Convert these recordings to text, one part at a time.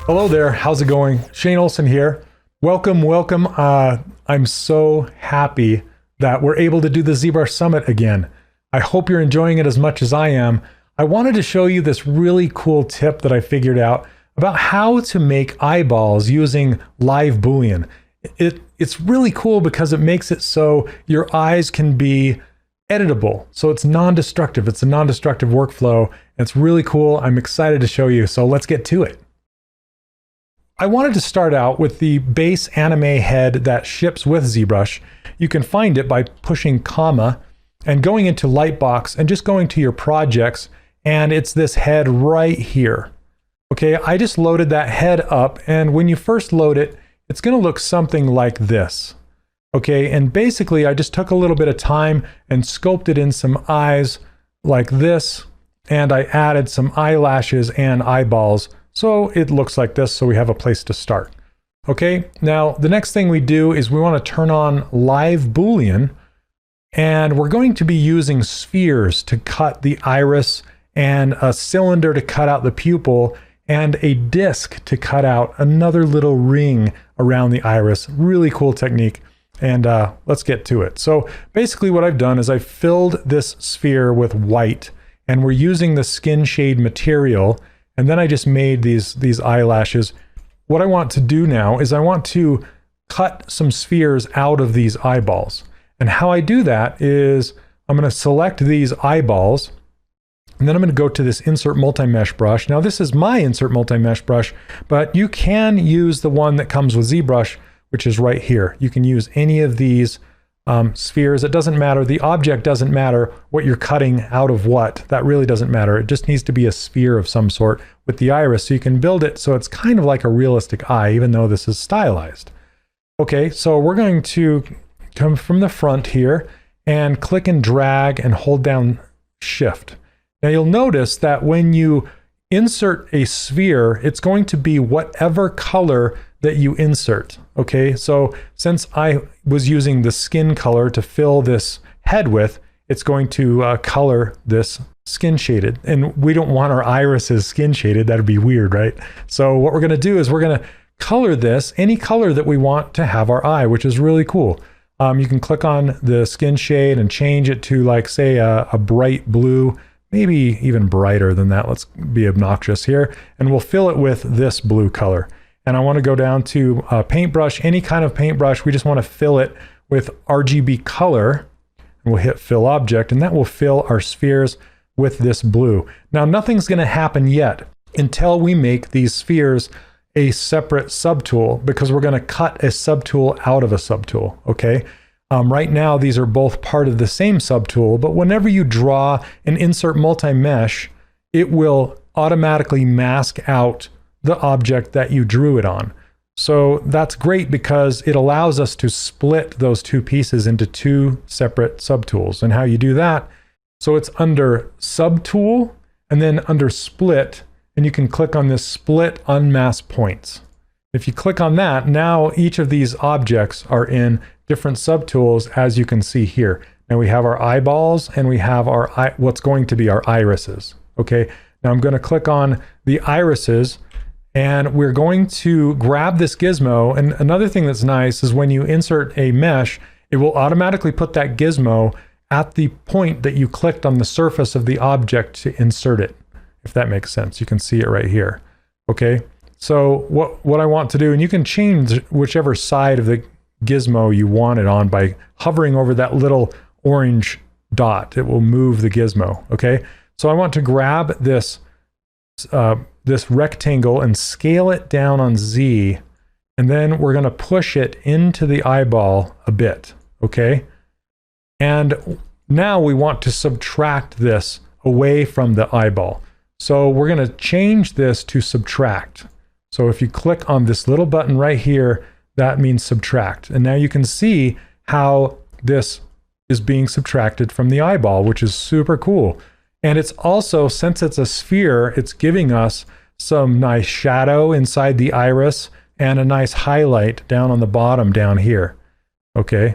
Hello there, how's it going? Shane Olson here. Welcome. I'm so happy that we're able to do the ZBrush Summit again. I hope you're enjoying it as much as I am. I wanted to show you this really cool tip that I figured out about how to make eyeballs using live Boolean. It's really cool because it makes it so your eyes can be editable. So it's non-destructive. It's a non-destructive workflow. And it's really cool. I'm excited to show you. So let's get to it. I wanted to start out with the base anime head that ships with ZBrush. You can find it by pushing comma and going into Lightbox and just going to your projects, and it's this head right here. Okay, I just loaded that head up, and when you first load it, it's going to look something like this. Okay, and basically I just took a little bit of time and sculpted in some eyes like this, and I added some eyelashes and eyeballs. So it looks like this, so we have a place to start. Okay, now the next thing we do is we want to turn on live Boolean, and we're going to be using spheres to cut the iris, and a cylinder to cut out the pupil, and a disc to cut out another little ring around the iris. Really cool technique, and let's get to it. So basically what I've done is I've filled this sphere with white, and we're using the skin shade material. And then I just made these eyelashes. What I want to do now is I want to cut some spheres out of these eyeballs. And how I do that is I'm going to select these eyeballs, and then I'm going to go to this Insert Multi-Mesh brush. Now this is my Insert Multi-Mesh brush, but you can use the one that comes with ZBrush, which is right here. You can use any of these spheres. It doesn't matter. The object doesn't matter what you're cutting out of what. That really doesn't matter. It just needs to be a sphere of some sort with the iris. So you can build it so it's kind of like a realistic eye, even though this is stylized. Okay, so we're going to come from the front here and click and drag and hold down Shift. Now you'll notice that when you insert a sphere, it's going to be whatever color that you insert. Okay, so since I was using the skin color to fill this head with, it's going to color this skin shaded. And we don't want our irises skin shaded. That'd be weird, right? So what we're going to do is we're going to color this any color that we want to have our eye, which is really cool. You can click on the skin shade and change it to, like, say a bright blue, maybe even brighter than that. Let's be obnoxious here. And we'll fill it with this blue color. And I want to go down to paintbrush, any kind of paintbrush. We just want to fill it with RGB color. And we'll hit fill object, and that will fill our spheres with this blue. Now nothing's going to happen yet until we make these spheres a separate subtool, because we're going to cut a subtool out of a subtool. Okay. Right now these are both part of the same subtool, but whenever you draw and insert multi-mesh, it will automatically mask out the object that you drew it on. So that's great because it allows us to split those two pieces into two separate subtools. And how you do that, so it's under Subtool and then under Split, and you can click on this Split Unmask Points. If you click on that, now each of these objects are in different subtools, as you can see here. Now we have our eyeballs and we have our what's going to be our irises. Okay, now I'm going to click on the irises, and we're going to grab this gizmo. And another thing that's nice is when you insert a mesh, it will automatically put that gizmo at the point that you clicked on the surface of the object to insert it, if that makes sense. You can see it right here. Okay, so what I want to do, and you can change whichever side of the gizmo you want it on by hovering over that little orange dot. It will move the gizmo. Okay, so I want to grab this this rectangle and scale it down on Z, and then we're going to push it into the eyeball a bit. Okay, and now we want to subtract this away from the eyeball. So we're going to change this to subtract. So if you click on this little button right here, that means subtract. And now you can see how this is being subtracted from the eyeball, which is super cool. And it's also, since it's a sphere, it's giving us some nice shadow inside the iris and a nice highlight down on the bottom down here. Okay,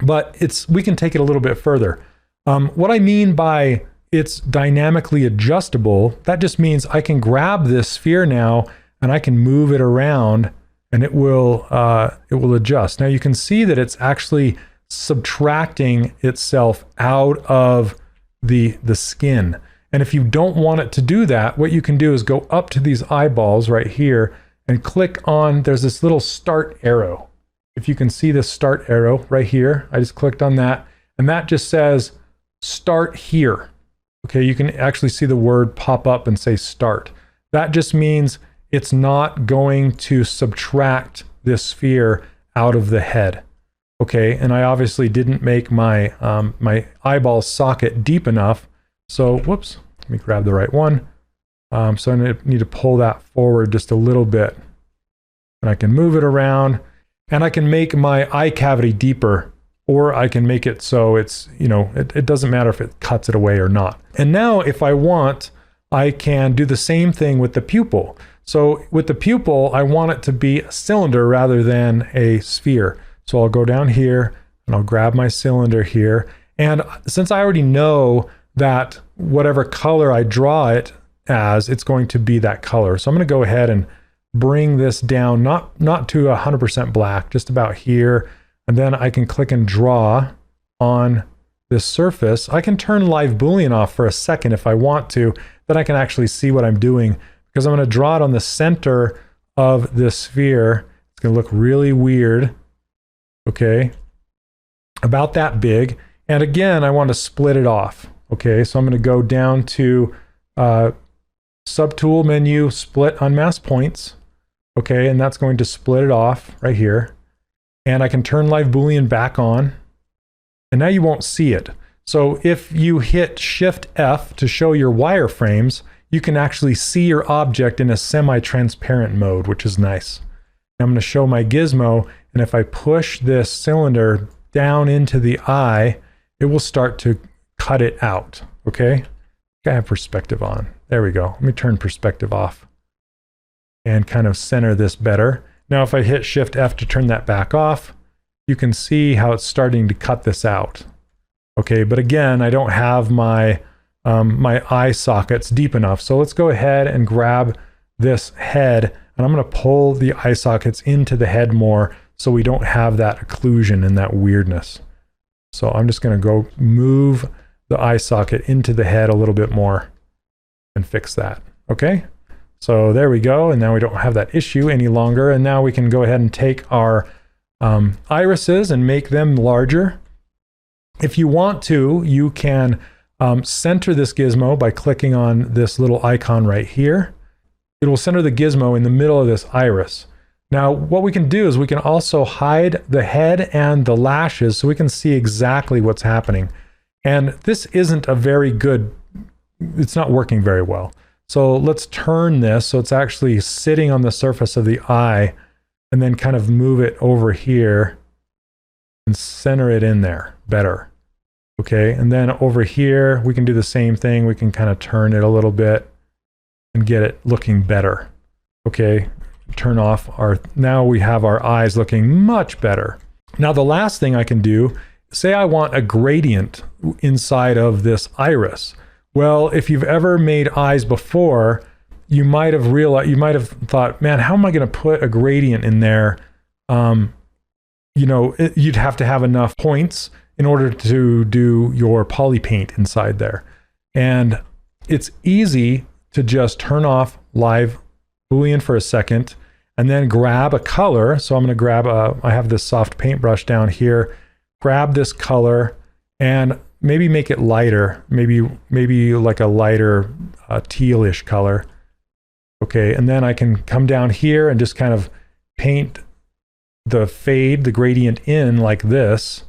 but we can take it a little bit further. What I mean by it's dynamically adjustable, that just means I can grab this sphere now and I can move it around and it will adjust. Now you can see that it's actually subtracting itself out of the skin. And if you don't want it to do that, what you can do is go up to these eyeballs right here and click on, there's this little start arrow. If you can see this start arrow right here, I just clicked on that, and that just says start here. Okay, you can actually see the word pop up and say start. That just means it's not going to subtract this sphere out of the head. Okay, and I obviously didn't make my my eyeball socket deep enough. So, whoops, let me grab the right one. So I need to pull that forward just a little bit. And I can move it around, and I can make my eye cavity deeper, or I can make it so it's, you know, it doesn't matter if it cuts it away or not. And now if I want, I can do the same thing with the pupil. So with the pupil, I want it to be a cylinder rather than a sphere. So I'll go down here and I'll grab my cylinder here. And since I already know that whatever color I draw it as, it's going to be that color. So I'm going to go ahead and bring this down, not to 100% black, just about here. And then I can click and draw on this surface. I can turn live Boolean off for a second if I want to. Then I can actually see what I'm doing, because I'm going to draw it on the center of this sphere. It's going to look really weird. Okay, about that big. And again, I want to split it off. Okay, so I'm going to go down to Subtool menu, Split Unmasked Points. Okay, and that's going to split it off right here. And I can turn live Boolean back on. And now you won't see it. So if you hit Shift F to show your wireframes, you can actually see your object in a semi-transparent mode, which is nice. Now I'm going to show my gizmo, and if I push this cylinder down into the eye, it will start to cut it out. Okay, I have perspective on. There we go. Let me turn perspective off and kind of center this better. Now if I hit Shift F to turn that back off, you can see how it's starting to cut this out. Okay, but again, I don't have my my eye sockets deep enough. So let's go ahead and grab this head, and I'm going to pull the eye sockets into the head more so we don't have that occlusion and that weirdness. So I'm just going to go move the eye socket into the head a little bit more and fix that. Okay, so there we go, and now we don't have that issue any longer. And now we can go ahead and take our irises and make them larger. If you want to, you can center this gizmo by clicking on this little icon right here. It will center the gizmo in the middle of this iris. Now, what we can do is we can also hide the head and the lashes so we can see exactly what's happening. And this isn't a very good, it's not working very well. So let's turn this so it's actually sitting on the surface of the eye, and then kind of move it over here and center it in there better. Okay, and then over here, we can do the same thing. We can kind of turn it a little bit and get it looking better. Okay, turn off our, now we have our eyes looking much better. Now the last thing I can do, say I want a gradient inside of this iris. Well, if you've ever made eyes before, you might have realized, you might have thought, man, how am I going to put a gradient in there? You know, you'd have to have enough points in order to do your poly paint inside there. And it's easy to just turn off live Boolean for a second and then grab a color. So I'm going to grab I have this soft paintbrush down here, grab this color and maybe make it lighter, maybe like a lighter tealish color. Okay, and then I can come down here and just kind of paint the fade, the gradient in like this.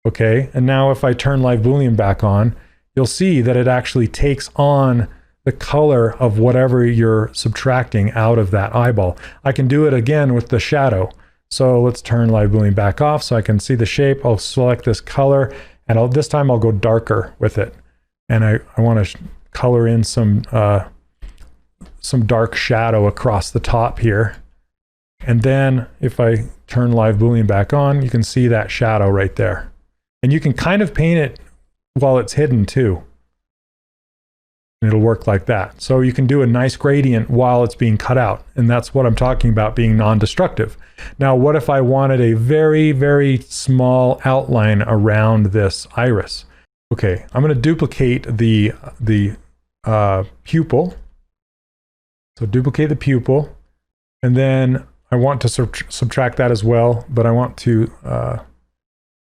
Okay, and now if I turn live Boolean back on, you'll see that it actually takes on the color of whatever you're subtracting out of that eyeball. I can do it again with the shadow. So let's turn live Boolean back off so I can see the shape. I'll select this color, and this time I'll go darker with it. And I want to color in some dark shadow across the top here. And then if I turn live Boolean back on, you can see that shadow right there. And you can kind of paint it while it's hidden too. and it'll work like that. So you can do a nice gradient while it's being cut out. And that's what I'm talking about being non-destructive. Now, what if I wanted a very, very small outline around this iris? Okay, I'm going to duplicate the pupil. So duplicate the pupil, and then I want to subtract that as well, but I want to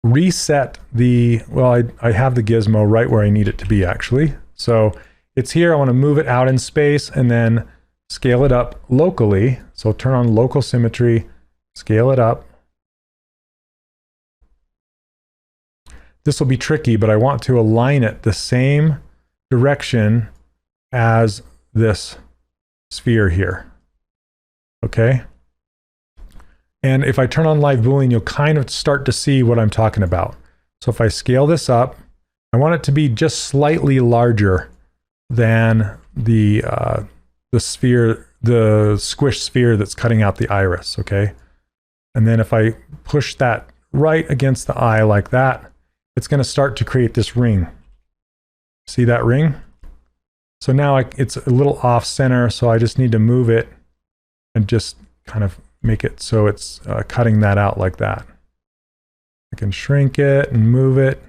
reset the, well, I have the gizmo right where I need it to be actually. So it's here, I want to move it out in space and then scale it up locally. So turn on local symmetry, scale it up. This will be tricky, but I want to align it the same direction as this sphere here. Okay. And if I turn on live Boolean, you'll kind of start to see what I'm talking about. So if I scale this up, I want it to be just slightly larger than the sphere, the squish sphere that's cutting out the iris, okay? And then if I push that right against the eye like that, it's going to start to create this ring. See that ring? So now it's a little off center, so I just need to move it and just kind of make it so it's cutting that out like that. I can shrink it and move it.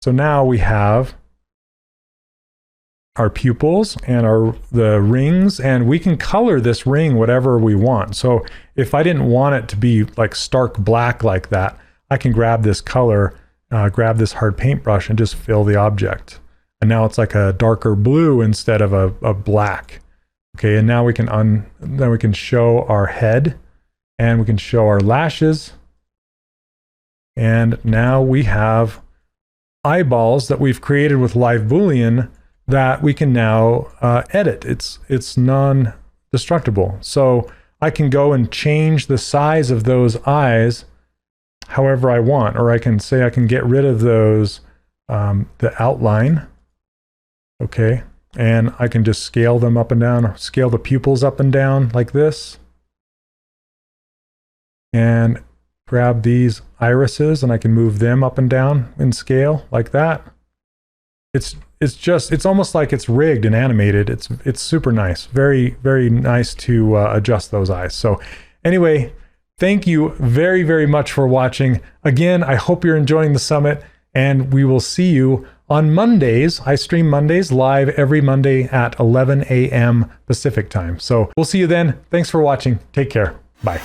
So now we have our pupils and the rings, and we can color this ring whatever we want. So if I didn't want it to be like stark black like that, I can grab this color, grab this hard paintbrush and just fill the object. And now it's like a darker blue instead of a black. Okay, and now we can show our head and we can show our lashes. And now we have eyeballs that we've created with live Boolean that we can now edit. It's non-destructible. So I can go and change the size of those eyes however I want, or I can say I can get rid of those, the outline. Okay, and I can just scale them up and down, scale the pupils up and down like this. And grab these irises and I can move them up and down in scale like that. It's almost like it's rigged and animated. It's super nice. Very, very nice to adjust those eyes. So anyway, thank you very, very much for watching. Again, I hope you're enjoying the summit, and we will see you on Mondays. I stream Mondays live every Monday at 11 a.m. Pacific time. So we'll see you then. Thanks for watching. Take care. Bye.